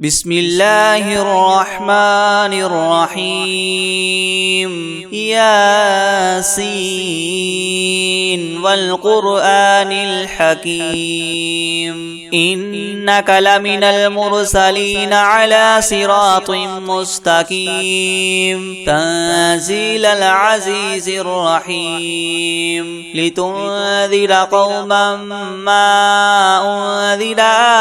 بسم الله الرحمن الرحيم ياسين والقرآن الحكيم إنك لمن المرسلين على صراط مستقيم تنزيل العزيز الرحيم لتنذر قوما ما أنذر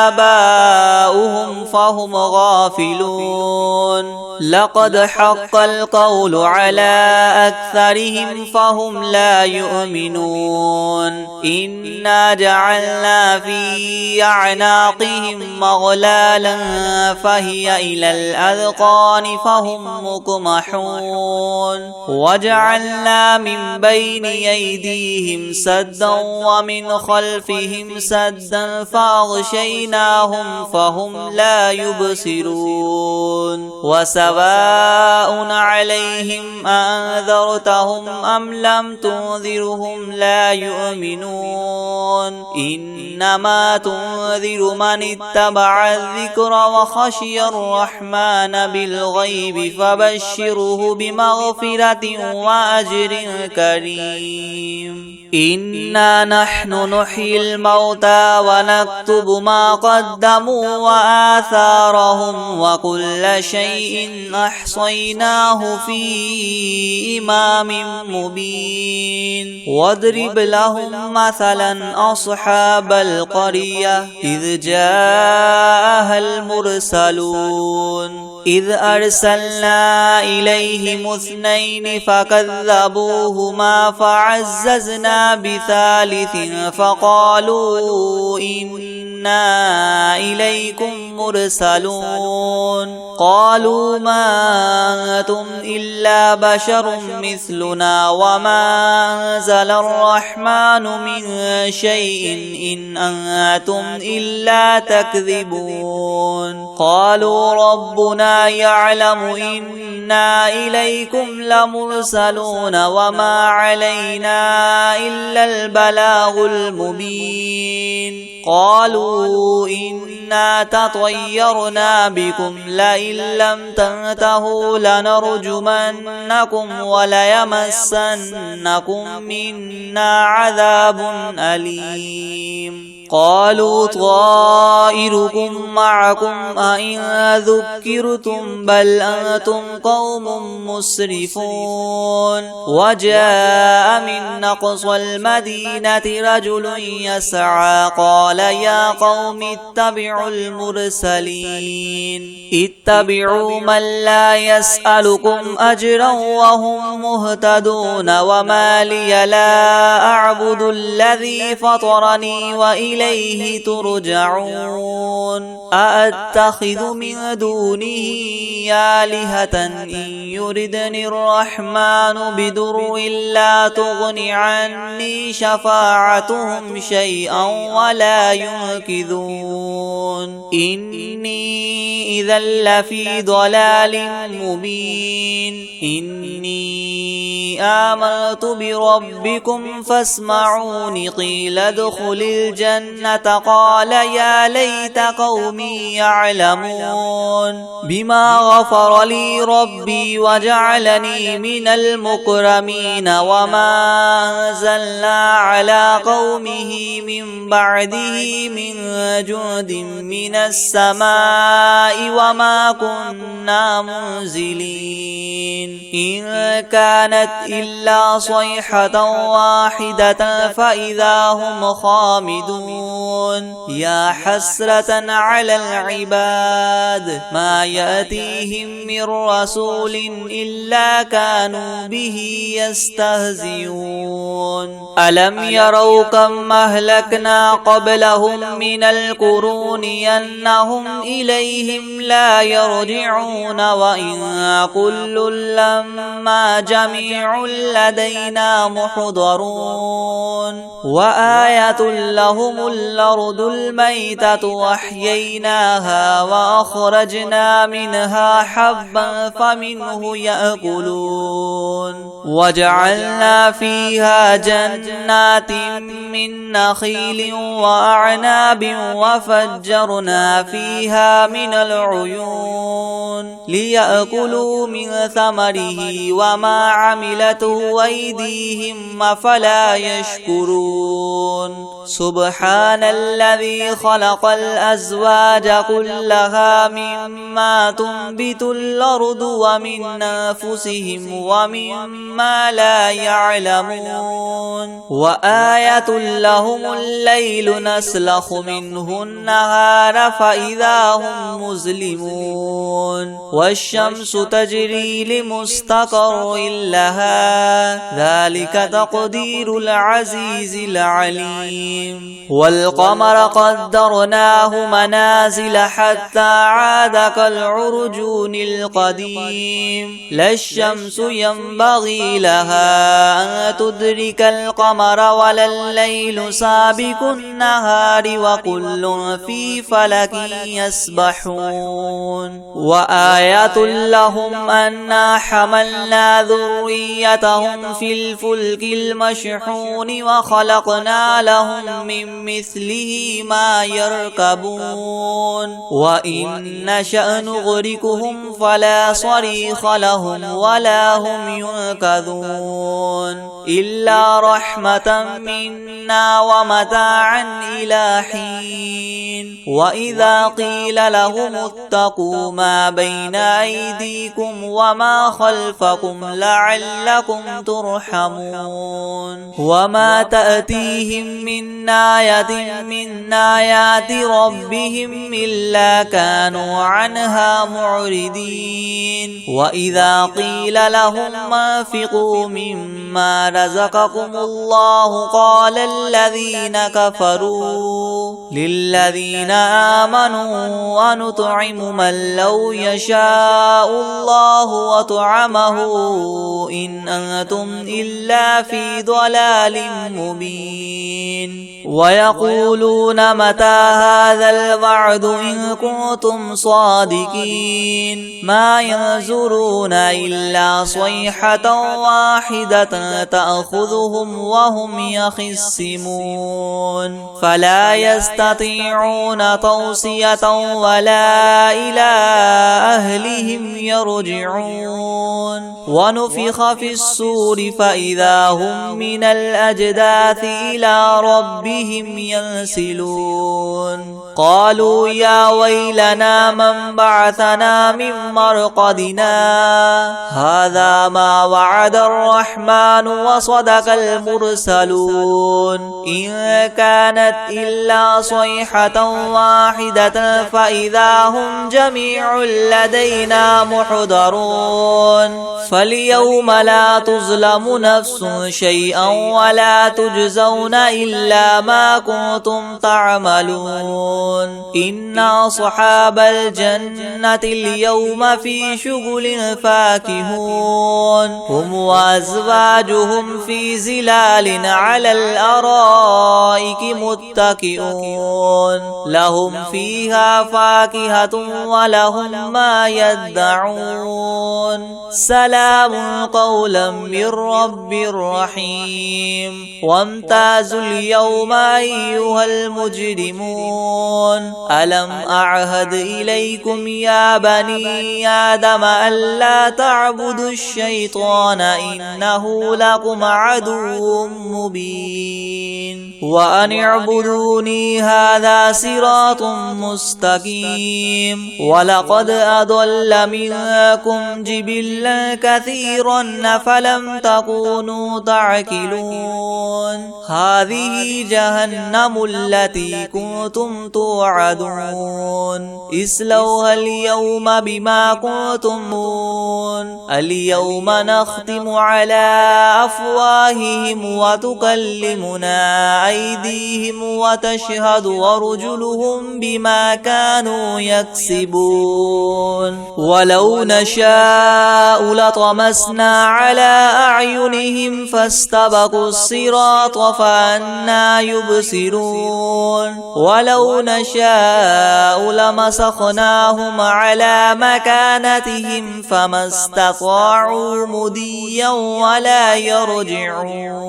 آباؤهم فهم غافلون لقد حق القول على أكثرهم فهم لا يؤمنون إنا جعلنا في أعناقهم مغلالا فهي إلى الأذقان فهم مقمحون وجعلنا من بين أيديهم سدا ومن خلفهم سدا فأغشيناهم فهم لا يبصرون وسواء عليهم أنذرتهم أم لم تنذرهم لا يؤمنون إنما تنذر من اتبع الذكر وخشي الرحمن بالغيب فبشره بمغفرة وأجر كريم إنا نحن نحيي الموتى ونكتب ما قدموا وآثارهم وكل شيء أحصيناه في إمام مبين واضرب لهم مثلا أصحاب القرية إذ جاءها المرسلون إذ أرسلنا إليهم اثنين فكذبوهما فعززنا بثالث فقالوا إنا إليكم مرسلون قالوا ما أنتم إلا بشر مثلنا وما أنزل الرحمن من شيء إن أنتم إلا تكذبون قالوا ربنا يعلم إنا إليكم لمرسلون وما علينا إلا البلاغ المبين قالوا إنا تطيرنا بكم لئن لم تنتهوا لنرجمنكم وليمسنكم منا عذاب أليم قالوا طائركم معكم أئن ذكرتم بل أنتم قوم مسرفون وجاء من أقصى المدينة رجل يسعى قال يا قوم اتبعوا المرسلين اتبعوا من لا يسألكم أجرا وهم مهتدون وما لي لا أعبد الذي فطرني وإليه ترجعون أأتخذ من دونه آلهة إن يردني الرحمن بدر لا تغن عني شفاعتهم شيئا ولا ينقذون إني إذا لفي ضلال مبين إني آمنت بربكم فاسمعون قيل ادخل الجنة قال يا ليت قومي يعلمون بما غفر لي ربي وجعلني من المكرمين وما أنزلنا على قومه من بعده من جند من السماء وما كنا منزلين إن كانت إلا صيحة واحدة فإذا هم خامدون يا حسرة على العباد ما يأتيهم من رسول إلا كانوا به يستهزئون ألم يروا كم أهلكنا قبلهم من القرون أنهم إليهم لا يرجعون وإن كل لما جميع لدينا محضرون وآية لهم الأرض الميتة وأحييناها وأخرجنا منها حبا فمنه يأكلون وجعلنا فيها جنات من نخيل وأعناب وفجرنا فيها من العيون العيون ليأكلوا من ثمره وما عملته أيديهم أفلا يشكرون سبحان الذي خلق الأزواج كلها مما تنبت الأرض ومن أنفسهم ومما لا يعلمون وآية لهم الليل نسلخ منه النهار فإذا هم مظلمون والشمس تجري لمستقر لها ذلك تقدير العزيز العليم والقمر قدرناه منازل حتى عاد كالعرجون القديم لا الشمس ينبغي لها أن تدرك القمر ولا الليل سابق النهار وكل في فلك يسبحون وآية لهم أنا حملنا ذريتهم في الفلك المشحون وخلقنا لهم من مثله ما يركبون وإن نشأ نغرقهم فلا صريخ لهم ولا هم ينقذون إلا رحمة منا ومتاعا إلى حين وإذا قيل لهم اتقوا ما بين أيديكم وما خلفكم لعلكم ترحمون وما تأتيهم من آية من آيات ربهم إلا كانوا عنها معرضين وإذا قيل لهم انفقوا مما رزقكم الله قال الذين كفروا للذين آمنوا أنطعم من لو يشاء الله وطعمه إن أنتم إلا في ضلال مبين ويقولون متى هذا الوعد إن كنتم صادقين ما ينظرون إلا صيحة واحدة تأخذهم وهم يخصمون فلا يستطيعون توصية ولا إلى أهلهم يرجعون ونفخ في الصور فإذا هم من الأجداث إلى ربهم ينسلون قالوا يا ويلنا من بعثنا من مرقدنا هذا ما وعد الرحمن وصدق المرسلون إن كانت إلا صيحة واحدة فإذا هم جميع لدينا محضرون فاليوم لا تظلم نفس شيئا ولا تجزون إلا ما كنتم تعملون إن أصحاب الجنة اليوم في شغل فاكهون هم وأزواجهم في زلال على الأرائك متكئون لهم فيها فاكهة ولهم ما يدعون سلام قولا من رب رحيم وامتازوا اليوم أيها المجرمون ألم أعهد إليكم يا بني آدم ألا تعبدوا الشيطان إنه لكم عدو مبين وأن اعبدوني هذا صراط مستقيم ولقد أضل منكم جبلا كثيرا فلم تكونوا تعقلون هذه جهنم التي كنتم توعدون اصلوها اليوم بما كنتم اليوم نختم على أفواههم وتكلمنا أيديهم وتشهد أرجلهم بما كانوا يكسبون ولو نشاء لطمسنا على أعينهم فاستبقوا الصراط فأنى يبصرون ولو نشاء لمسخناهم على مكانتهم فما استطاعوا مضيا ولا يرجعون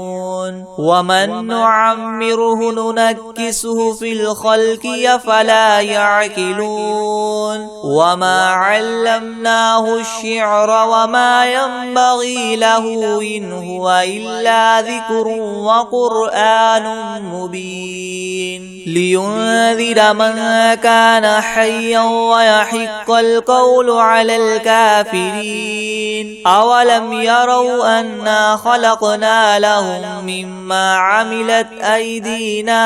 ومن نعمره ننكسه في الخلق أفلا يعقلون وما علمناه الشعر وما ينبغي له إن هو إلا ذكر وقرآن مبين لينذر من كان حيا ويحق القول على الكافرين أولم يروا أنا خلقنا لهم مما عملت أيدينا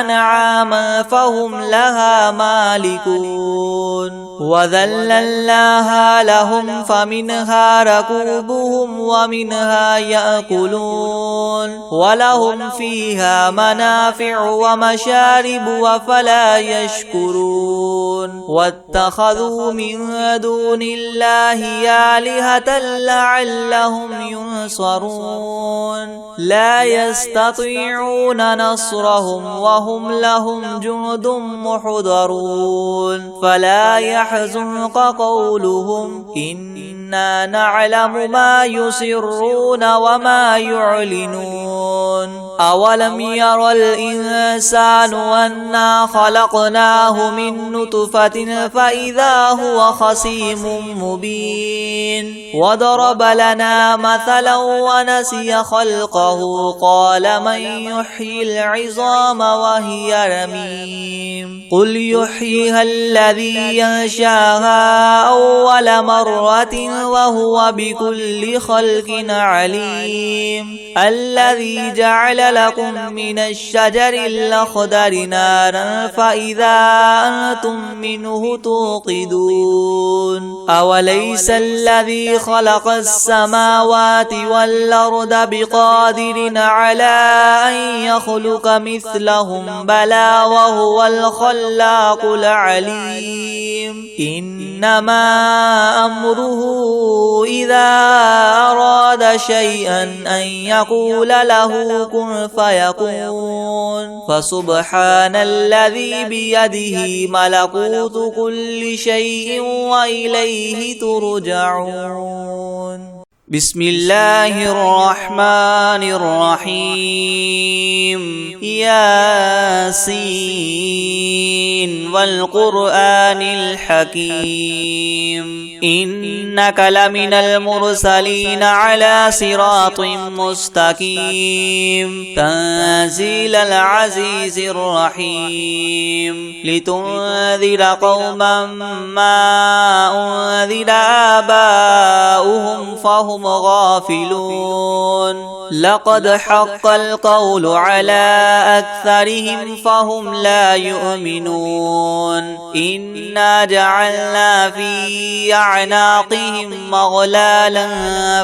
أنعاما فهم لها مالكون وذللناها لهم فمنها ركوبهم ومنها يأكلون ولهم فيها منافع ومشارب وفلا يشكرون واتخذوا من دون الله آلهة لعلهم ينصرون لا يستطيعون نصرهم وهم لهم جند محضرون فلا يحزنك قولهم إنا نعلم ما يسرون وما يعلنون أولم ير الإنسان أنا خلقناه من نطفة فإذا هو خصيم مبين وضرب لنا مثلا ونسي خلقه قال من يحيي العظام وهي رميم قل يحييها الذي ينشاها أول مرة وهو بكل خلق عليم الذي جعل لكم من الشجر الأخضر نارا فإذا أنتم منه توقدون أوليس الذي خلق السماوات والأرض بقادر على أن يخلق مثلهم بلى وهو الخلاق العليم إنما أمره إذا أراد شيئا أن يقول له كن فيكون فسبحان الذي بيده ملكوت كل شيء وإليه ترجعون بسم الله الرحمن الرحيم ياسين والقرآن الحكيم إنك لمن المرسلين على صراط مستقيم تنزيل العزيز الرحيم لتنذر قوما ما أنذر آباؤهم فهم غافلون لقد حق القول على أكثرهم فهم لا يؤمنون إنا جعلنا في أعناقهم مغلالا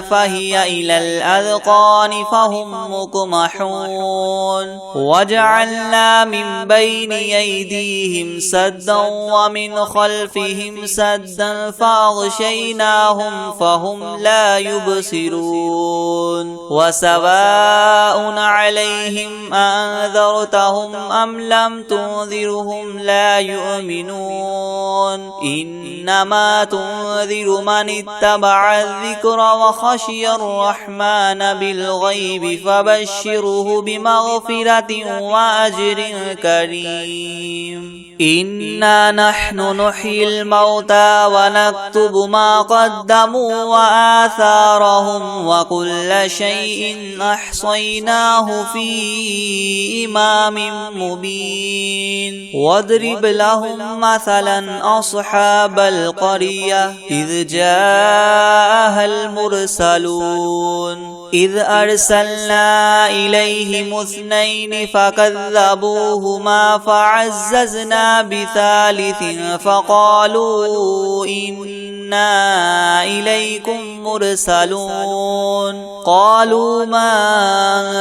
فهي إلى الأذقان فهم مقمحون وجعلنا من بين أيديهم سدا ومن خلفهم سدا فأغشيناهم فهم لا يبصرون وسواء عليهم أنذرتهم أم لم تنذرهم لا يؤمنون إنما تنذر من اتبع الذكر وخشي الرحمن بالغيب فبشره بمغفرة وأجر كريم إنا نحن نحيي الموتى ونكتب ما قدموا وآثارهم وكل شيء أحصيناه في إمام مبين واضرب لهم مثلا أصحاب القرية إذ جاءها المرسلون إذ أرسلنا إليهم اثنين فكذبوهما فعززنا بثالث فقالوا إنا إليكم مرسلون قالوا ما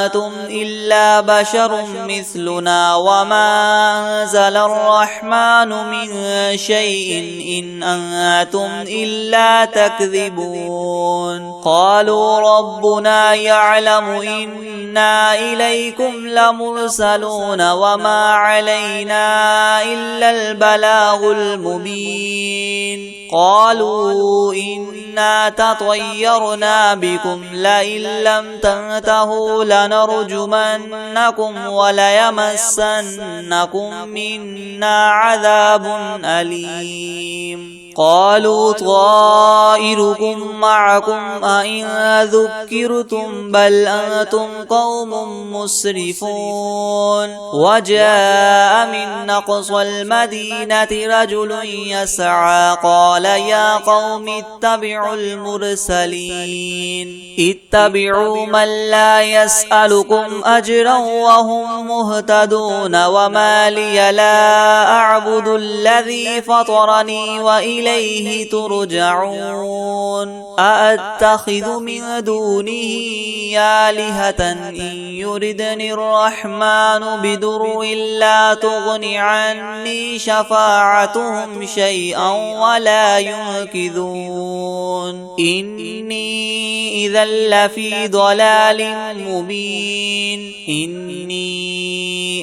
أنتم إلا بشر مثلنا وما أنزل الرحمن من شيء إن أنتم إلا تكذبون قالوا ربنا يعلم إنا إليكم لمرسلون وما علينا إلا البلاغ المبين قالوا إنا تطيرنا بكم لئن لم تنتهوا لنرجمنكم وليمسنكم منا عذاب أليم قالوا طائركم معكم أئن ذكرتم بل أنتم قوم مسرفون وجاء من أقصى المدينة رجل يسعى قال يا قوم اتبعوا المرسلين اتبعوا من لا يسألكم أجرا وهم مهتدون وما لي لا أعبد الذي فطرني وإليه ترجعون أأتخذ من دونه آلهة إن يردني الرحمن بضر لا تغن عني شفاعتهم شيئا ولا ينقذون إني إذا لفي ضلال مبين إني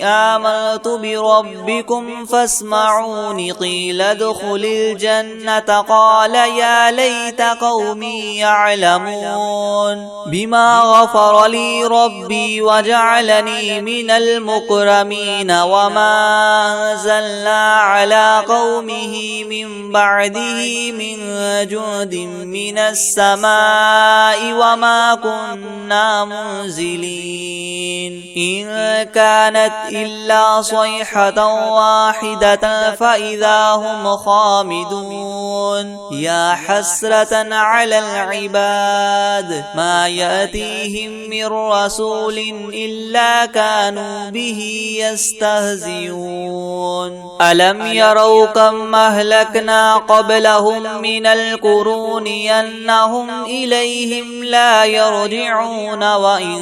آمنت بربكم فاسمعون قيل ادخل الجنة قال يا ليت قومي يعلمون بما غفر لي ربي وجعلني من المكرمين وما أنزلنا على قومه من بعده من جند من السماء وما كنا منزلين إن كانت إلا صيحة واحدة فإذا هم خامدون يا حسرة على العباد ما يأتيهم من رسول إلا كانوا به يستهزئون ألم يروا كم أهلكنا قبلهم من القرون أنهم إليهم لا يرجعون وإن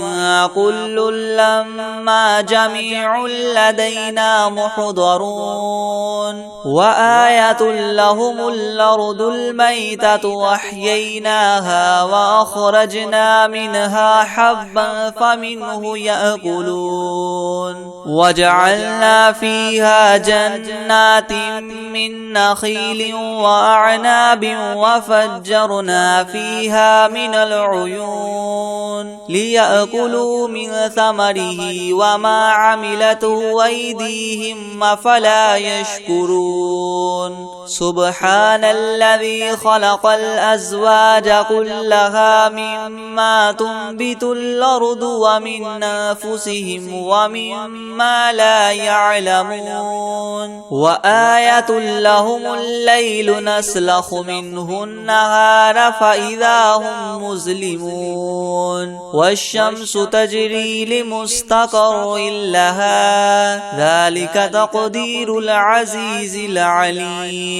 كل لما جميع لدينا محضرون وآية لهم الأرض الميتة وأحييناها وأخرجنا منها حبا فمنه يأكلون وجعلنا فيها جنات من نخيل وأعناب وفجرنا فيها من العيون ليأكلوا من ثمره وما عملته أيديهم أفلا يشكرون سبحان الذي خلق الأزواج كلها مما تنبت الأرض ومن أنفسهم ومما لا يعلمون وآية لهم الليل نسلخ منه النهار فإذا هم مظلمون والشمس تجري لمستقر لها ذلك تقدير العزيز العليم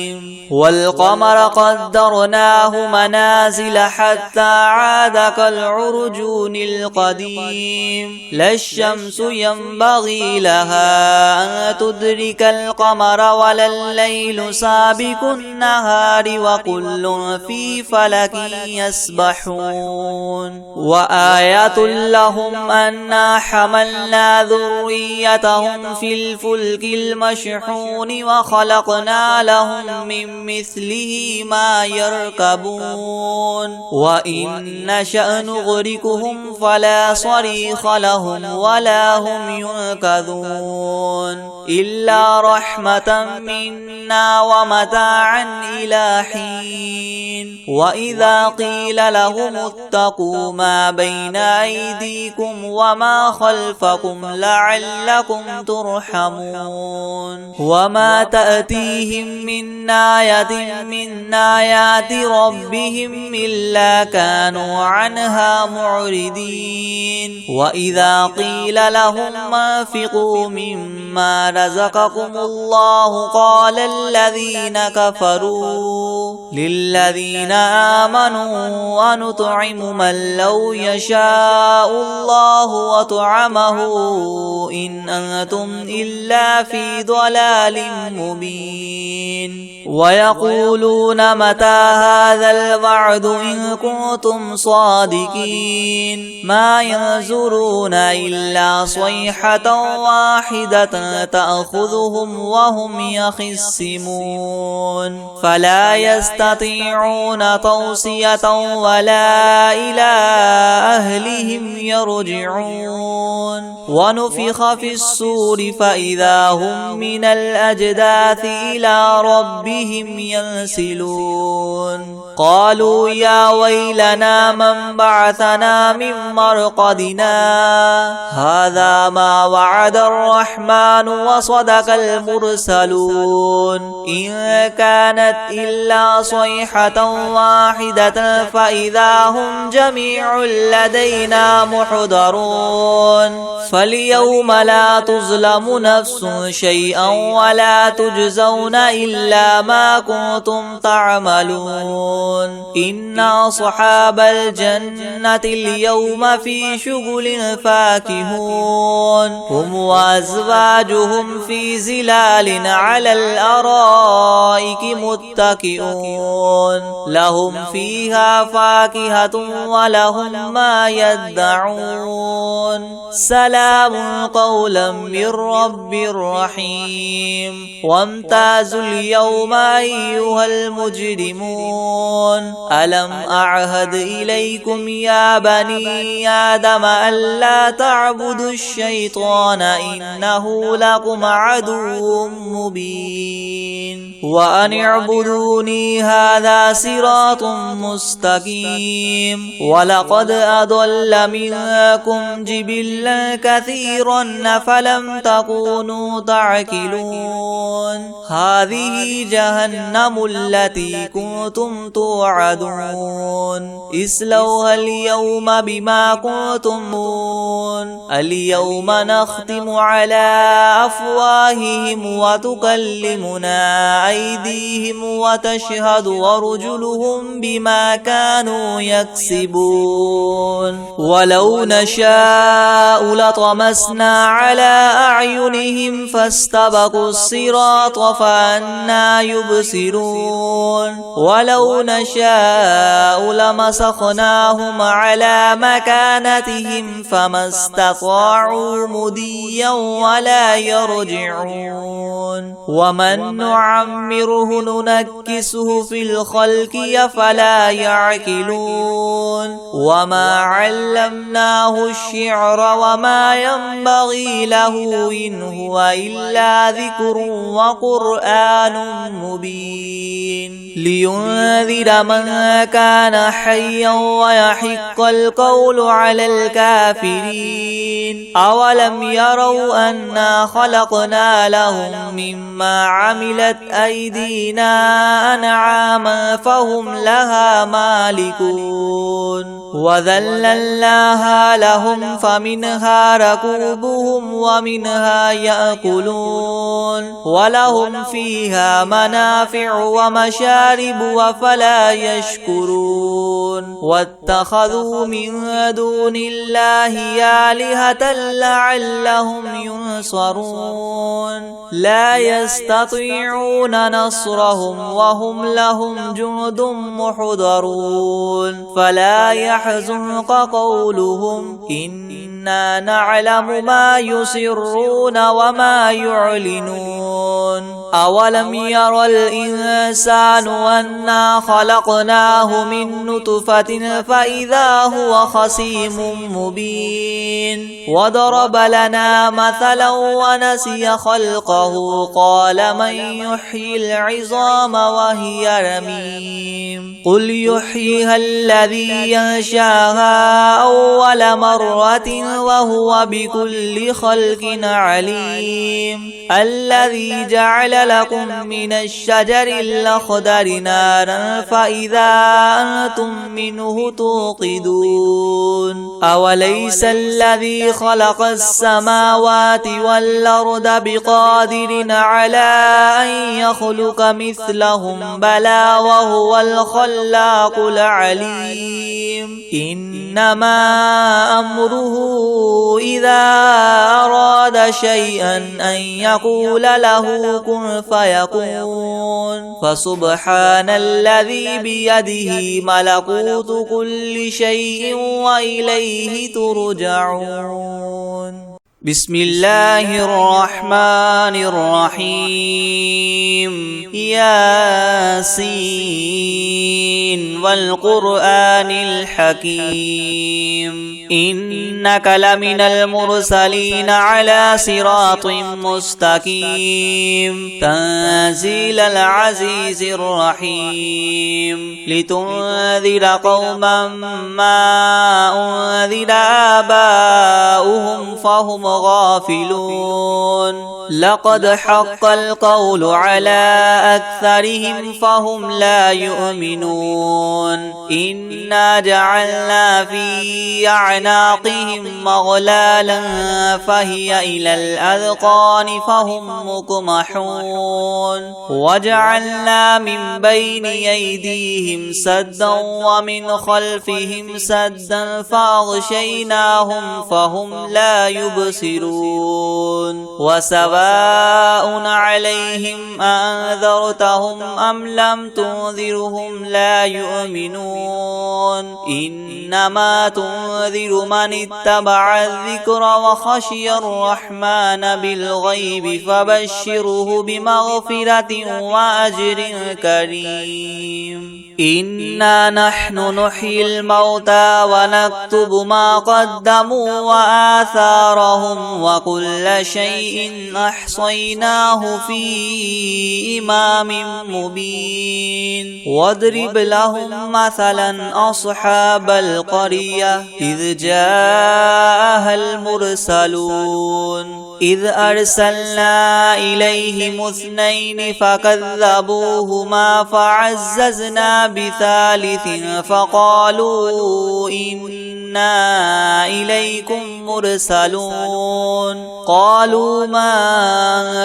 والقمر قدرناه منازل حتى عاد كالعرجون القديم لا الشمس ينبغي لها أن تدرك القمر ولا الليل سابق النهار وكل في فلك يسبحون وآية لهم أنا حملنا ذريتهم في الفلك المشحون وخلقنا لهم من مثله ما يركبون وإن نشأ نغرقهم فلا صريخ لهم ولا هم ينقذون إلا رحمة منا ومتاعا إلى حين وإذا قيل لهم اتقوا ما بين أيديكم وما خلفكم لعلكم ترحمون وما تأتيهم من آية من آيات ربهم إلا كانوا عنها معرضين وإذا قيل لهم انفقوا مما رزقكم الله قال الذين كفروا للذين آمنوا أنطعم من لو يشاء الله وطعمه إن أنتم إلا في ضلال مبين ويقولون متى هذا الوعد إن كنتم صادقين ما ينظرون إلا صيحة واحدة تأخذهم وهم يخصمون فلا يستطيعون توصية ولا إلى أهلهم يرجعون ونفخ في الصور فإذا هم من الأجداث إلى ربهم ينسلون قالوا يا ويلنا من بعثنا من مرقدنا هذا ما وعد الرحمن وصدق المرسلون إن كانت إلا صيحة واحدة فإذا هم جميع لدينا محضرون فاليوم لا تظلم نفس شيئا ولا تجزون إلا ما كنتم تعملون إن أصحاب الجنة اليوم في شغل فاكهون هم وأزواجهم في ظلال على الأرائك متكئون لهم فيها فاكهة ولهم ما يدعون سلام قولا من رب رحيم وامتازوا اليوم أيها المجرمون ألم أعهد إليكم يا بني آدم ألا تعبدوا الشيطان إنه لكم عدو مبين وأن اعبدوني هذا صراط مستقيم ولقد أضل منكم جبلا كثيرا فلم تكونوا تعقلون هذه جهنم التي كنتم توعدون اصلوها اليوم بما كنتم اليوم نختم على أفواههم وتكلمنا أيديهم وتشهد أرجلهم بما كانوا يكسبون ولو نشاء لطمسنا على أعينهم فاستبقوا الصراط فأنى يبصرون ولو نشاء لمسخناهم على مكانتهم فما استطاعوا مديا ولا يرجعون ومن نعمره ننكسه في الخلق أفلا يعقلون وما علمناه الشعر وما ينبغي له إن هو إلا ذكر وقرآن مبين لينذر من كان حيا ويحق القول على الكافرين أولم يروا أنا خلقنا لهم مما عملت أيدينا أنعاما فهم لها مالكون وذللناها لهم فمنها ركوبهم ومنها يأكلون ولهم فيها منافع ومشارب وفلا يشكرون واتخذوا من دون الله آلهة لعلهم ينصرون لا يستطيعون نصرهم وهم لهم جند محضرون فلا يحزنك قولهم إنا نعلم ما يسرون وما يعلنون أولم ير الإنسان أنا خلقناه من نطفة فإذا هو خصيم مبين وضرب لنا مثلا ونسي خلقه قال من يحيي العظام وهي رميم قل يحييها الذي ينشاها أول مرة وهو بكل خلق عليم الذي جعل جعل لكم من الشجر الأخضر نارا فإذا أنتم منه توقدون أوليس الذي خلق السماوات والأرض بقادر على أن يخلق مثلهم بلى وهو الخلاق العليم إنما أمره إذا أراد شيئا أن يقول له كن فيكون فسبحان الذي بيده ملكوت كل شيء وإليه ترجعون بسم الله الرحمن الرحيم ياسين والقرآن الحكيم إنك لمن المرسلين على صراط مستقيم تنزيل العزيز الرحيم لتنذر قوما ما أنذر آباؤهم فهم غافلون لقد حق القول على أكثرهم فهم لا يؤمنون إنا جعلنا في أعناقهم مغلالا فهي إلى الأذقان فهم مقمحون وجعلنا من بين أيديهم سدا ومن خلفهم سدا فأغشيناهم فهم لا يبصرون وسواء عليهم أنذرتهم أم لم تنذرهم لا يؤمنون إنما تنذر من اتبع الذكر وخشي الرحمن بالغيب فبشره بمغفرة وأجر كريم إنا نحن نحيي الموتى ونكتب ما قدموا وآثارهم وكل شيء أحصيناه في إمام مبين واضرب لهم مثلا أصحاب القرية إذ جاءها المرسلون إذ أرسلنا إليهم اثنين فكذبوهما فعززنا بثالث فقالوا إنا إليكم مرسلون قالوا ما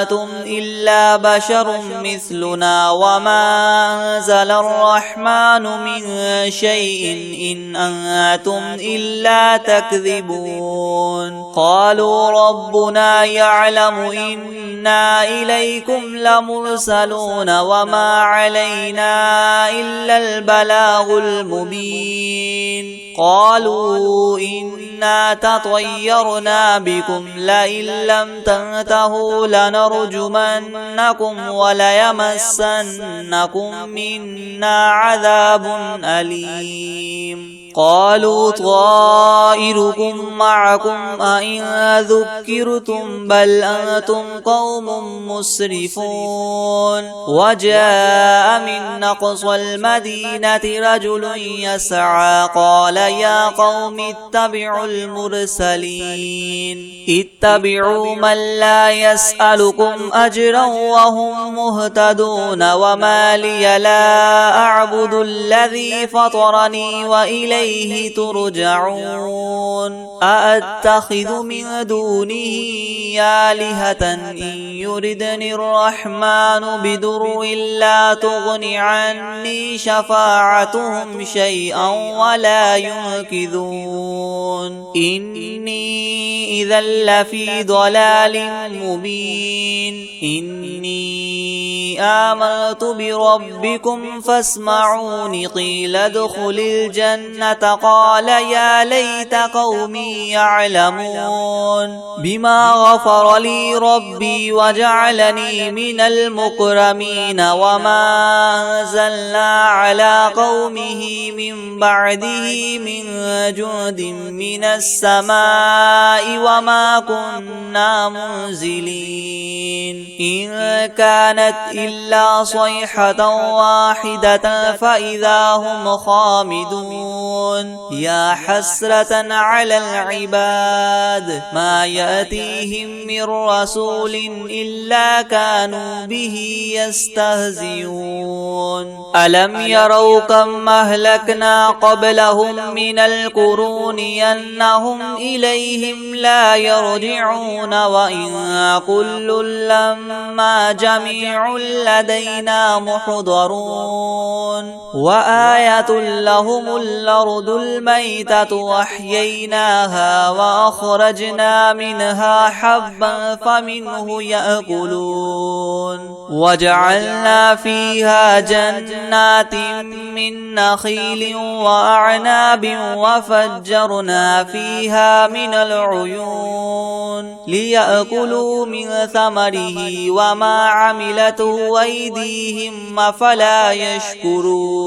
أنتم إلا بشر مثلنا وما أنزل الرحمن من شيء إن أنتم إلا تكذبون قالوا ربنا يعلم إنا إليكم لمرسلون وما علينا إلا البلاغ المبين قالوا إنا تطيرنا بكم لئن لم تنتهوا لنرجمنكم وليمسنكم منا عذاب أليم قالوا طائركم معكم أئن ذكرتم بل أنتم قوم مسرفون وجاء من أقصى المدينة رجل يسعى قال يا قوم اتبعوا المرسلين اتبعوا من لا يسألكم أجرا وهم مهتدون وما لي لا أعبد الذي فطرني وإليه ترجعون أأتخذ من دونه آلهة إن يردني الرحمن بضر لا تغن عني شفاعتهم شيئا ولا ينقذون إني إذا لفي ضلال مبين إني آمنت بربكم فاسمعون قيل ادخل الجنة قال يا ليت قومي يعلمون بما غفر لي ربي وجعلني من المكرمين وما أنزلنا على قومه من بعده من جند من السماء وما كنا منزلين إن كانت إلا صيحة واحدة فإذا هم خامدون يا حسرة على العباد ما يأتيهم من رسول إلا كانوا به يستهزئون ألم يروا كم أهلكنا قبلهم من القرون أنهم إليهم لا يرجعون وإن كل لما جميع لدينا محضرون وآية لهم الأرض الميتة وأحييناها وأخرجنا منها حبا فمنه يأكلون وجعلنا فيها جنات من نخيل وأعناب وفجرنا فيها من العيون ليأكلوا من ثمره وما عملته أيديهم أفلا يشكرون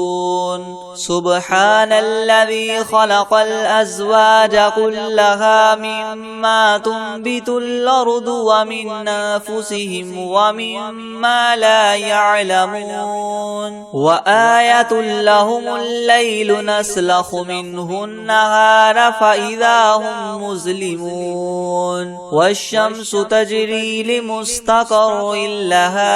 سبحان الذي خلق الأزواج كلها مما تنبت الأرض ومن أنفسهم ومما لا يعلمون وآية لهم الليل نسلخ منه النهار فإذا هم مظلمون والشمس تجري لمستقر لها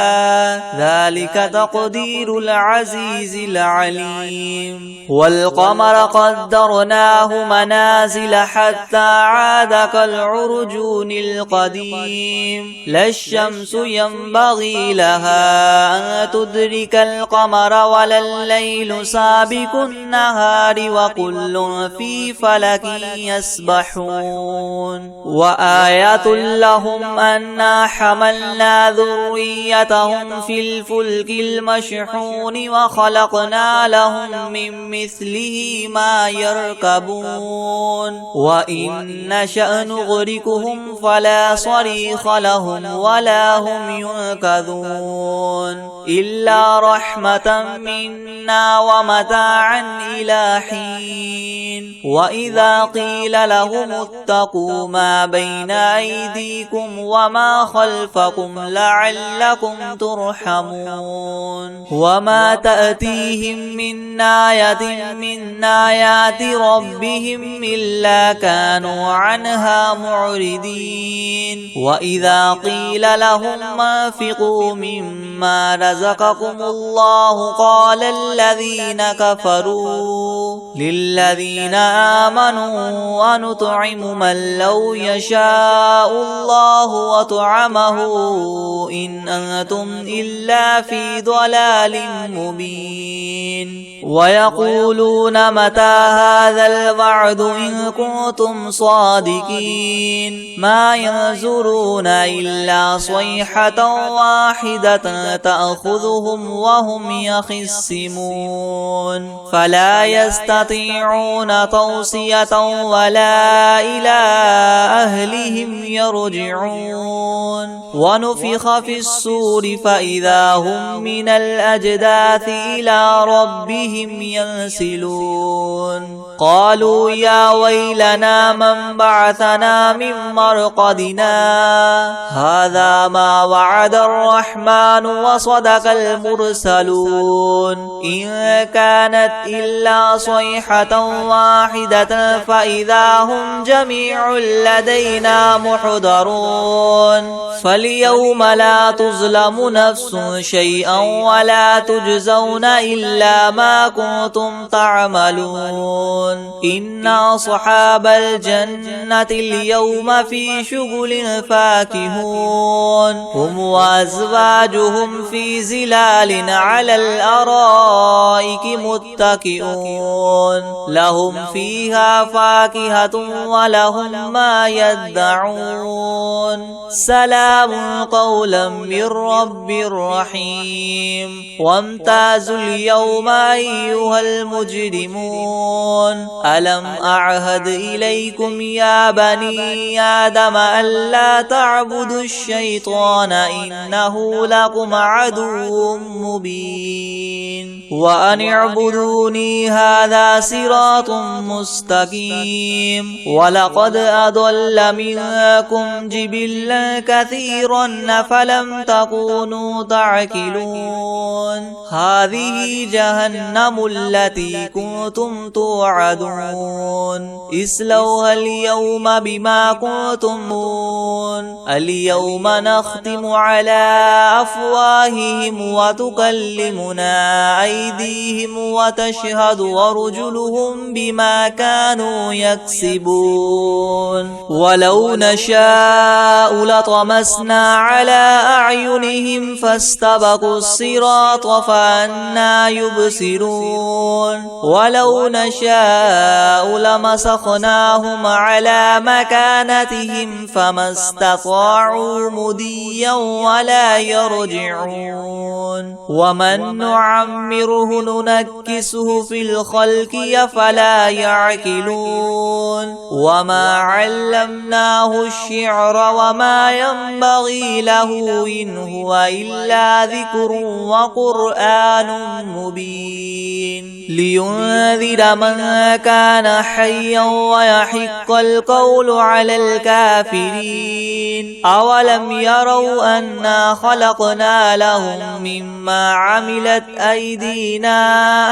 ذلك تقدير العزيز العليم والقمر قدرناه منازل حتى عاد كالعرجون القديم لا الشمس ينبغي لها أن تدرك القمر ولا الليل سابق النهار وكل في فلك يسبحون وآية لهم أنا حملنا ذريتهم في الفلك المشحون وخلقنا لهم من مثله ما يركبون وإن نشأ نغرقهم فلا صريخ لهم ولا هم ينقذون إلا رحمة منا ومتاعا إلى حين وإذا قيل لهم اتقوا ما بين أيديكم وما خلفكم لعلكم ترحمون وما تأتيهم من آية من آيات ربهم إلا كانوا عنها معرضين وإذا قيل لهم انفقوا مما رزقكم الله قال الذين كفروا للذين آمنوا أنطعم من لو يشاء الله وطعمه إن أنتم إلا في ضلال مبين ويقولون متى هذا الوعد إن كنتم صادقين ما ينظرون إلا صيحة واحدة تأخذهم وهم يخصمون فلا يستطيعون توصية ولا إلى أهلهم يرجعون ونفخ في الصور فإذا هم من الأجداث إلى ربهم ينسلون قالوا يا ويلنا من بعثنا من مرقدنا هذا ما وعد الرحمن وصدق المرسلون إن كانت إلا صيحة واحدة فإذا هم جميع لدينا محضرون فاليوم لا تظلم نفس شيئا ولا تجزون إلا ما كنتم تعملون إن أصحاب الجنة اليوم في شغل فاكهون هم وأزواجهم في زلال على الأرائك متكئون لهم فيها فاكهة ولهم ما يدعون سلام قولا من رب رحيم وامتازوا اليوم أيها المجرمون ألم أعهد إليكم يا بني آدم ألا تعبدوا الشيطان إنه لكم عدو مبين وأن اعبدوني هذا صراط مستقيم ولقد أضل منكم جبلا كثيرا فلم تكونوا تعقلون هذه جهنم التي كنتم توعدون توعدون اصلوها اليوم بما كنتم اليوم نختم على أفواههم وتكلمنا أيديهم وتشهد أرجلهم بما كانوا يكسبون ولو نشاء لطمسنا على أعينهم فاستبقوا الصراط فأنى يبصرون ولو نشاء لمسخناهم على مكانتهم فما استطاعوا مديا ولا يرجعون ومن نعمره ننكسه في الخلق أفلا يعقلون وما علمناه الشعر وما ينبغي له إن هو إلا ذكر وقرآن مبين لينذر من كان حيا ويحق القول على الكافرين أولم يروا أنا خلقنا لهم مما عملت أيدينا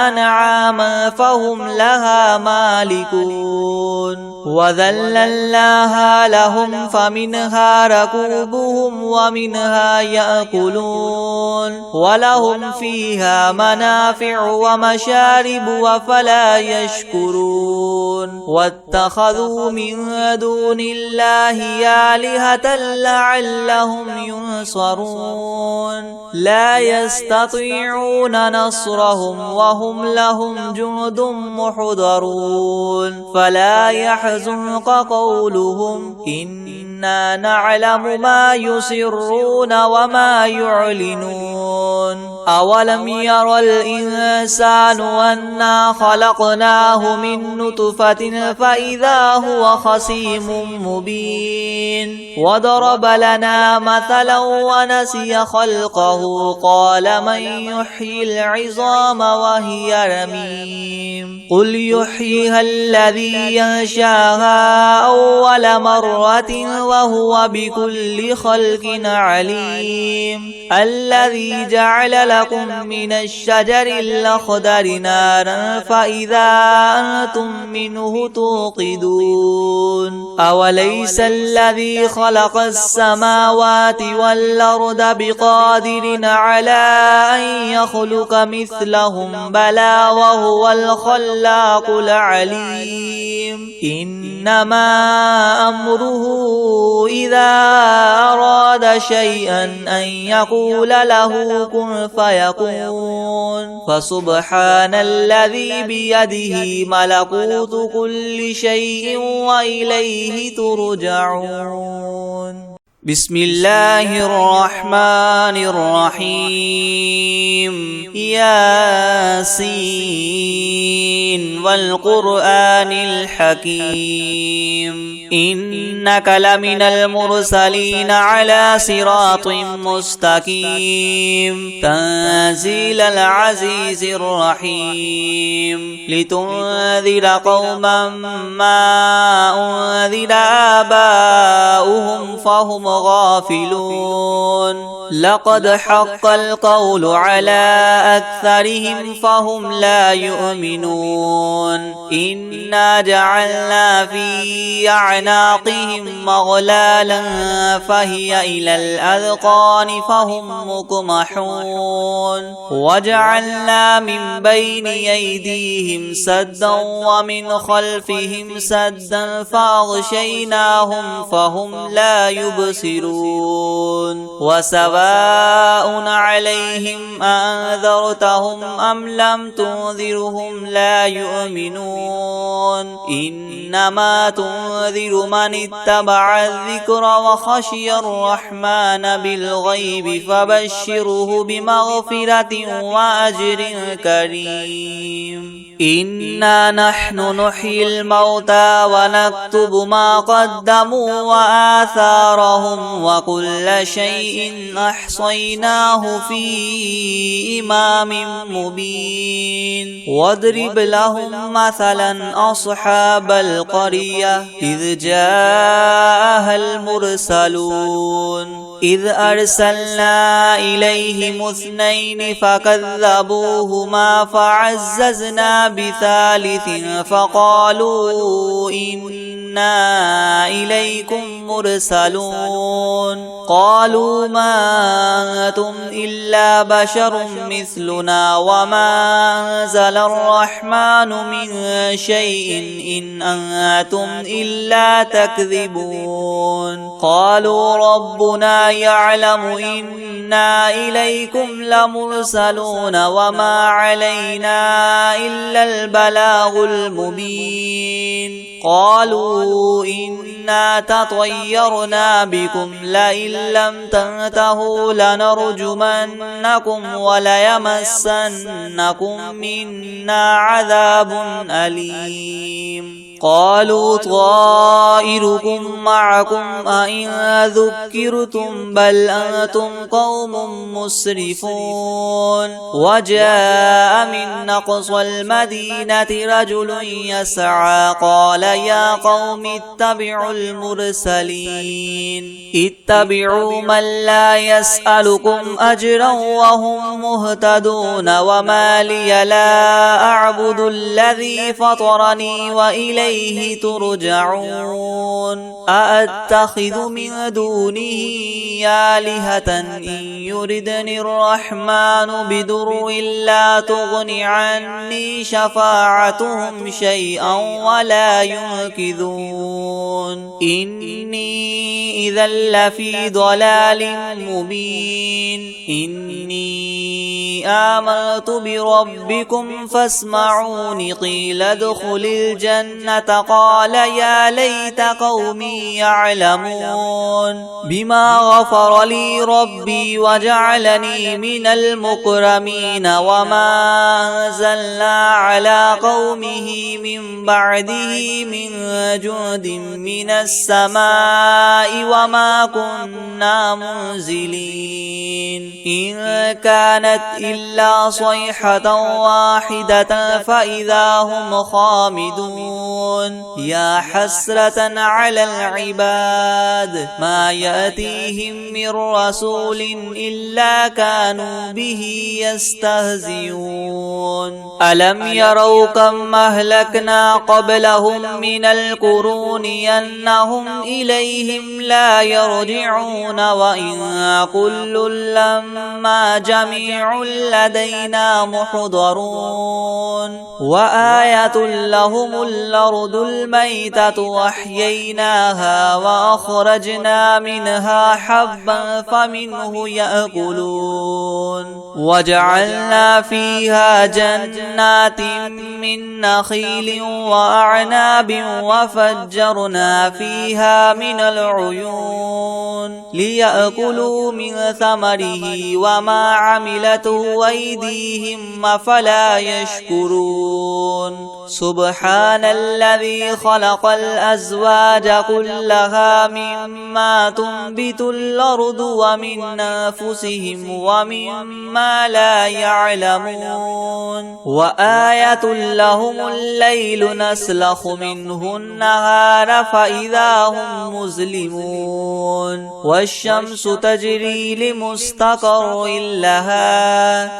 أنعاما فهم لها مالكون وذللناها لهم فمنها ركوبهم ومنها يأكلون ولهم فيها منافع ومشارب وفلا يشكرون واتخذوا من دون الله آلهة لعلهم ينصرون لا يستطيعون نصرهم وهم لهم جند محضرون فلا يحزنك قولهم إنا نعلم ما يسرون وما يعلنون أولم ير الإنسان أنا خلقناه من نطفة فإذا هو خصيم مبين وضرب لنا مثلا ونسي خلقه قال من يحيي العظام وهي رميم قل يحييها الذي ينشاها أول مرة وهو بكل خلق عليم الذي جعل لكم من الشجر الأخضر نارا فإذا أنتم منه توقدون أوليس الذي خلق السماوات والأرض بقادر على أن يخلق مثلهم بلى وهو الخلاق العليم إنما أمره إذا أراد شيئا أن يقول له كن فيكون فسبحان الذي بيده ملكوت كل شيء وإليه ترجعون بسم الله الرحمن الرحيم ياسين والقرآن الحكيم إنك لمن المرسلين على صراط مستقيم تنزيل العزيز الرحيم لتنذر قوما ما أنذر آباؤهم فهم غافلون لقد حق القول على أكثرهم فهم لا يؤمنون إنا جعلنا في أعناقهم مغلالا فهي إلى الأذقان فهم مقمحون وجعلنا من بين أيديهم سدا ومن خلفهم سدا فأغشيناهم فهم لا يبصرون وسواء عليهم أنذرتهم أم لم تنذرهم لا يؤمنون إنما تنذر من اتبع الذكر وخشي الرحمن بالغيب فبشره بمغفرة وأجر كريم إنا نحن نحيي الموتى ونكتب ما قدموا وآثارهم وكل شيء أحصيناه في إمام مبين واضرب لهم مثلا أصحاب القرية إذ جاءها المرسلون إذ أرسلنا إليهم اثنين فكذبوهما فعززنا بثالث فقالوا إنا إليكم مرسلون قالوا ما أنتم إلا بشر مثلنا وما أنزل الرحمن من شيء إن أنتم إلا تكذبون قالوا ربنا يعلم إنا إليكم لمرسلون وما علينا إلا البلاغ المبين قالوا إنا تطيرنا بكم لئن لم تنتهوا لنرجمنكم وليمسنكم منا عذاب أليم قالوا طائركم معكم أئن ذكرتم بل أنتم قوم مسرفون وجاء من أقصى المدينة رجل يسعى قال يا قوم اتبعوا المرسلين اتبعوا من لا يسألكم أجرا وهم مهتدون وما لي لا أعبد الذي فطرني وإليه ترجعون أأتخذ من دونه آلهة إن يردني الرحمن بضر لا تغن عني شفاعتهم شيئا ولا ينقذون إني إذا لفي ضلال مبين إني آمنت بربكم فاسمعون قيل ادخل الجنة قال يا ليت قومي يعلمون بما غفر لي ربي وجعلني من المكرمين وما أنزلنا على قومه من بعده من جند من السماء وما كنا منزلين إن كانت إلا صيحة واحدة فإذا هم خامدون يا حسرة على العباد ما يأتيهم من رسول إلا كانوا به يستهزئون ألم يروا كم أهلكنا قبلهم من القرون أنهم إليهم لا يرجعون وإن كل لما جميع لدينا محضرون وآية لهم الأرض الميتة وأحييناها وأخرجنا منها حبا فمنه يأكلون وجعلنا فيها جنات من نخيل وأعناب وفجرنا فيها من العيون ليأكلوا من ثمره وما عملته أيديهم أفلا يشكرون سبحان الذي خلق الأزواج كلها مما تنبت الأرض ومن أنفسهم ومما لا يعلمون وآية لهم الليل نسلخ منه النهار فإذا هم مظلمون والشمس تجري لمستقر لها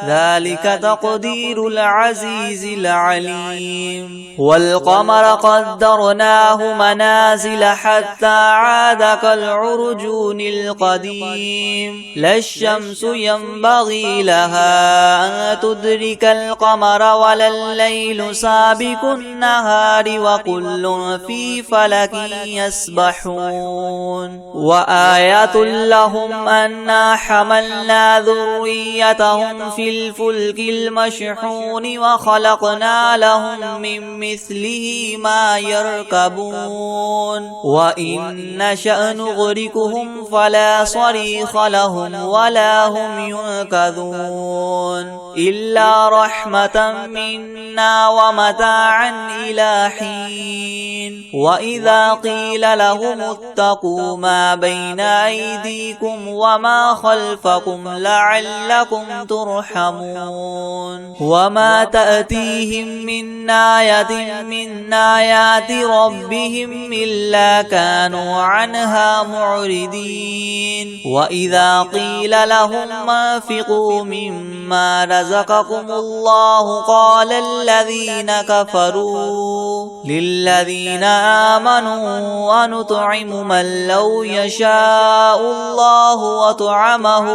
ذلك تقدير العزيز العليم والقمر قدرناه منازل حتى عاد كالعرجون القديم لا الشمس ينبغي لها أن تدرك القمر ولا الليل سابق النهار وكل في فلك يسبحون وآية لهم أنا حملنا ذريتهم في الفلك المشحون وخلقنا لهم من مثله ما يركبون وإن نشأ نغرقهم فلا صريخ لهم ولا هم ينقذون إلا رحمة منا ومتاعا إلى حين وإذا قيل لهم اتقوا ما بين أيديكم وما خلفكم لعلكم ترحمون وما تأتيهم من آية من آيات ربهم إلا كانوا عنها معرضين وإذا قيل لهم انفقوا مما رزقكم الله قال الذين كفروا للذين آمنوا أنطعم من لو يشاء الله وطعمه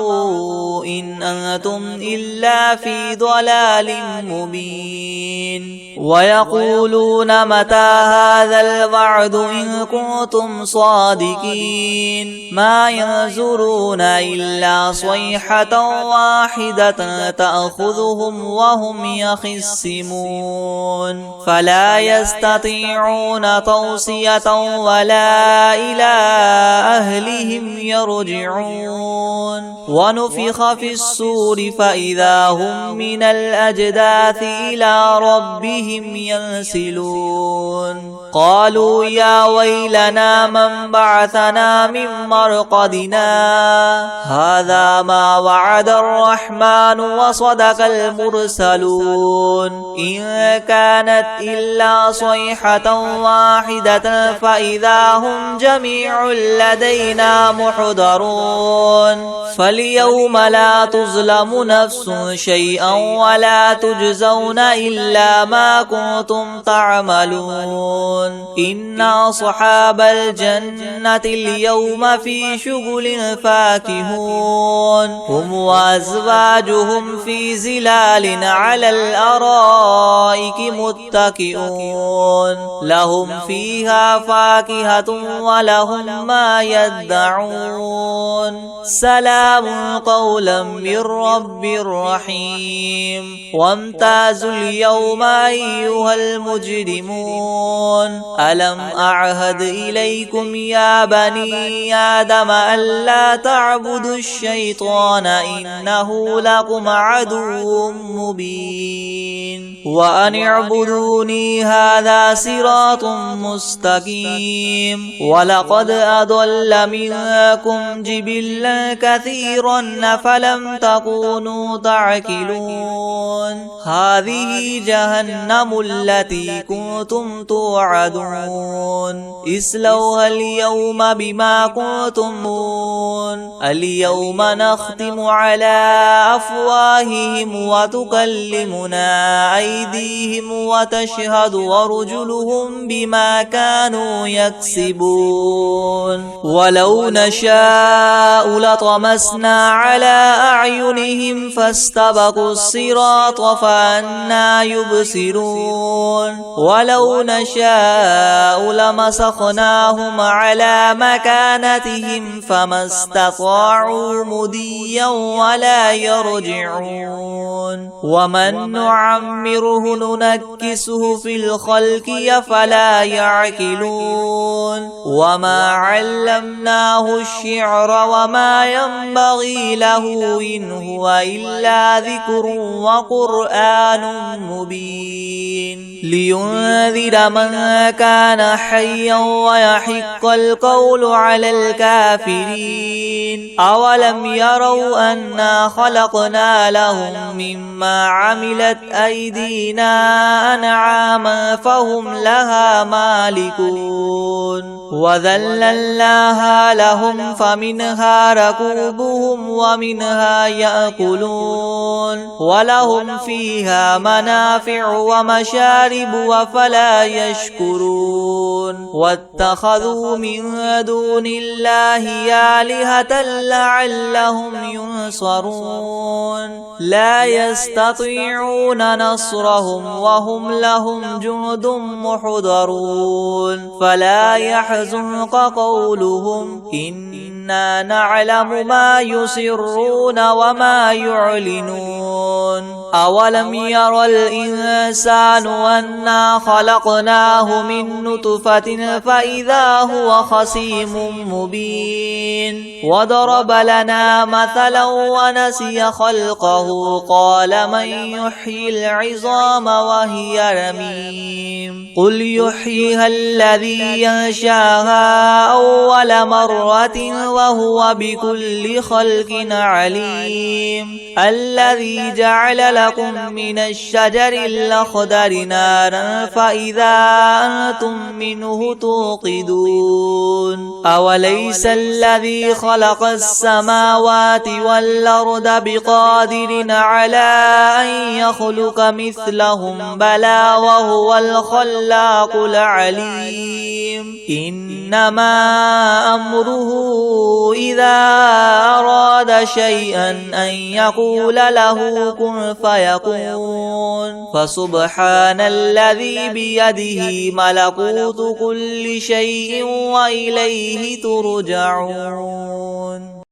إن أنتم إلا في ضلال مبين ويقولون متى هذا الوعد إن كنتم صادقين ما ينظرون إلا صيحة واحدة تأخذهم وهم يخصمون فلا يستطيعون توصية ولا إلى أهلهم يرجعون ونفخ في الصور فإذا هم من الأجداث إلى ربهم ينسلون قالوا يا ويلنا من بعثنا من مرقدنا هذا ما وعد الرحمن وصدق المرسلون إن كانت إلا صيحة واحدة فإذا هم جميع لدينا محضرون فاليوم لا تظلم نفس شيئا ولا تجزون إلا ما كنتم تعملون إن أصحاب الجنة اليوم في شغل فاكهون هم وأزواجهم في زلال على الأرائك متكئون لهم فيها فاكهة ولهم ما يدعون سلام قولا من رب رحيم وامتازوا اليوم أيها المجرمون ألم أعهد إليكم يا بني آدم ألا تعبدوا الشيطان إنه لكم عدو مبين وأن اعبدوني هذا صراط مستقيم ولقد أضل منكم جبلا كثيرا فلم تكونوا تعقلون هذه جهنم التي كنتم توعدون اصلوها اليوم بما كنتم اليوم نختم على أفواههم وتكلمنا أيديهم وتشهد أرجلهم بما كانوا يكسبون ولو نشاء لطمسنا على أعينهم فاستبقوا الصراط فأنى يبصرون ولو نشاء لمسخناهم على مكانتهم فما استطاعوا مديا ولا يرجعون ومن نعمره ننكسه في الخلق أفلا يعقلون وما علمناه الشعر وما ينبغي له إن هو إلا ذكر وقرآن مبين لينذر من كان حيا ويحق القول على الكافرين أولم يروا أنا خلقنا لهم مما عملت أيدينا أنعاما فهم لها مالكون وذللناها لهم فمنها ركوبهم ومنها يأكلون ولهم فيها منافع ومشارب وفلا يشكرون واتخذوا من دون الله آلهة لعلهم ينصرون لا يستطيعون نصرهم وهم لهم جند محضرون فلا يحزنك قولهم إنا نعلم ما يسرون وما يعلنون أولم ير الإنسان أنا خلقناه من نطفة فإذا هو خصيم مبين وضرب لنا مثلا ونسي خلقه قال من يحيي العظام وهي رميم قل يحييها الذي ينشاها أول مرة وهو بكل خلق عليم الذي جعل لكم من الشجر الأخضر نارا فإذا أنتم منه توقدون أوليس الذي خلق السماوات والأرض بقادر على أن يخلق مثلهم بلى وهو الخلاق العليم إنما أمره إذا أراد شيئا أن يقول له كن فيكون فسبحان الذي بيده ملكوت كل شيء وإليه ترجعون.